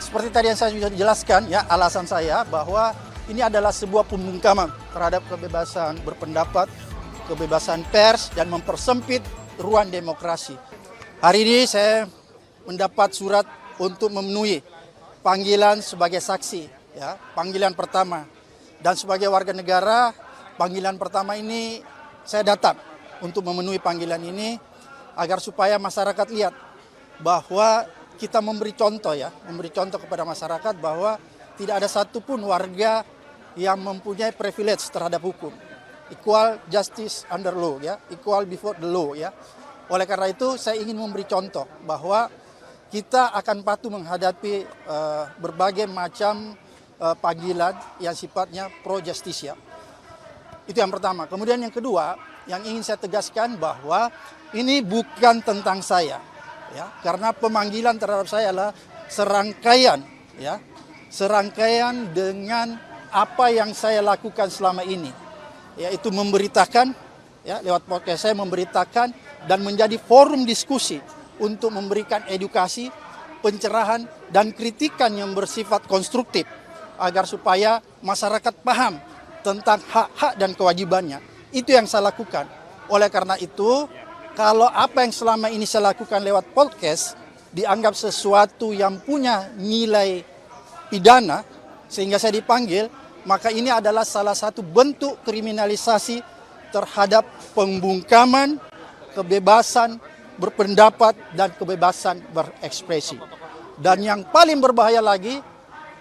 seperti tadi yang saya sudah jelaskan, ya, alasan saya bahwa ini adalah sebuah pembungkaman terhadap kebebasan berpendapat, kebebasan pers, dan mempersempit ruang demokrasi. Hari ini saya mendapat surat untuk memenuhi panggilan sebagai saksi, ya, panggilan pertama. Dan sebagai warga negara, panggilan pertama ini saya datang untuk memenuhi panggilan ini agar supaya masyarakat lihat bahwa kita memberi contoh, ya, memberi contoh kepada masyarakat bahwa tidak ada satupun warga yang mempunyai privilege terhadap hukum. Equal justice under law, ya, equal before the law, ya. Oleh karena itu saya ingin memberi contoh bahwa kita akan patuh menghadapi berbagai macam panggilan yang sifatnya pro justisia. Itu yang pertama. Kemudian yang kedua, yang ingin saya tegaskan bahwa ini bukan tentang saya, ya, karena pemanggilan terhadap saya adalah serangkaian, ya, serangkaian dengan apa yang saya lakukan selama ini, yaitu memberitakan, ya, lewat podcast saya memberitakan dan menjadi forum diskusi untuk memberikan edukasi, pencerahan, dan kritikan yang bersifat konstruktif agar supaya masyarakat paham tentang hak-hak dan kewajibannya. Itu yang saya lakukan. Oleh karena itu, kalau apa yang selama ini saya lakukan lewat podcast dianggap sesuatu yang punya nilai pidana sehingga saya dipanggil, maka ini adalah salah satu bentuk kriminalisasi terhadap pembungkaman kebebasan berpendapat dan kebebasan berekspresi. Dan yang paling berbahaya lagi,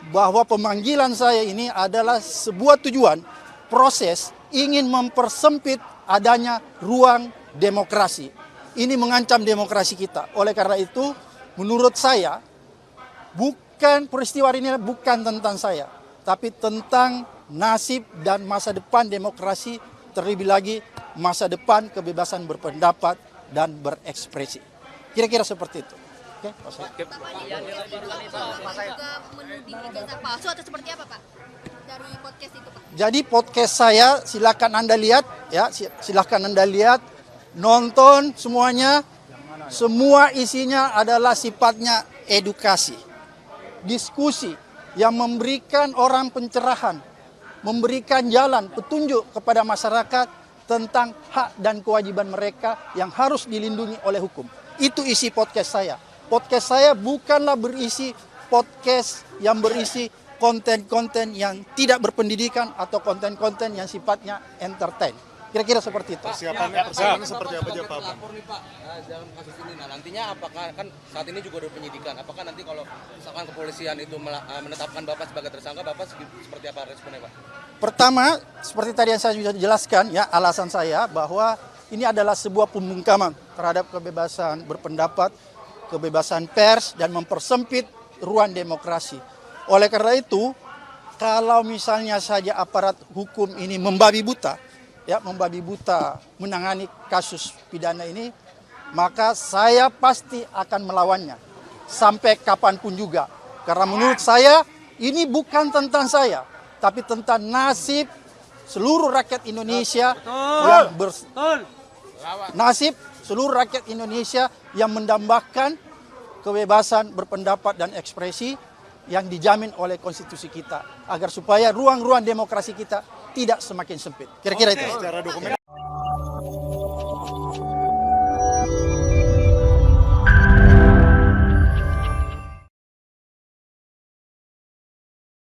bahwa pemanggilan saya ini adalah sebuah tujuan, proses ingin mempersempit adanya ruang demokrasi. Ini mengancam demokrasi kita. Oleh karena itu, menurut saya, peristiwa ini bukan tentang saya, tapi tentang nasib dan masa depan demokrasi, terlebih lagi masa depan kebebasan berpendapat dan berekspresi. Kira-kira seperti itu. Oke, Bapak juga menuding ijazah palsu atau seperti apa, Pak? Dari podcast itu, Pak. Jadi podcast saya silakan Anda lihat, ya, silakan Anda lihat, nonton semuanya. Semua isinya adalah sifatnya edukasi, diskusi yang memberikan orang pencerahan, memberikan jalan petunjuk kepada masyarakat tentang hak dan kewajiban mereka yang harus dilindungi oleh hukum. Itu isi podcast saya. Podcast saya bukanlah berisi podcast yang berisi konten-konten yang tidak berpendidikan atau konten-konten yang sifatnya entertain. Kira-kira seperti itu. Persiapannya seperti apa aja, Pak? Lapor nih, Pak, dalam kasus ini. Nah, nantinya apakah kan saat ini juga ada penyidikan? Apakah nanti kalau misalkan kepolisian itu menetapkan Bapak sebagai tersangka, Bapak seperti apa responnya, Pak? Pertama, seperti tadi yang saya sudah jelaskan, ya, alasan saya bahwa ini adalah sebuah pembungkaman terhadap kebebasan berpendapat, kebebasan pers, dan mempersempit ruang demokrasi. Oleh karena itu, kalau misalnya saja aparat hukum ini membabi buta, ya, membabi buta menangani kasus pidana ini, maka saya pasti akan melawannya sampai kapanpun juga. Karena menurut saya ini bukan tentang saya, tapi tentang nasib seluruh rakyat Indonesia nasib seluruh rakyat Indonesia yang mendambakan kebebasan berpendapat dan ekspresi yang dijamin oleh konstitusi kita, agar supaya ruang-ruang demokrasi kita tidak semakin sempit. Kira-kira itu. Secara dokumen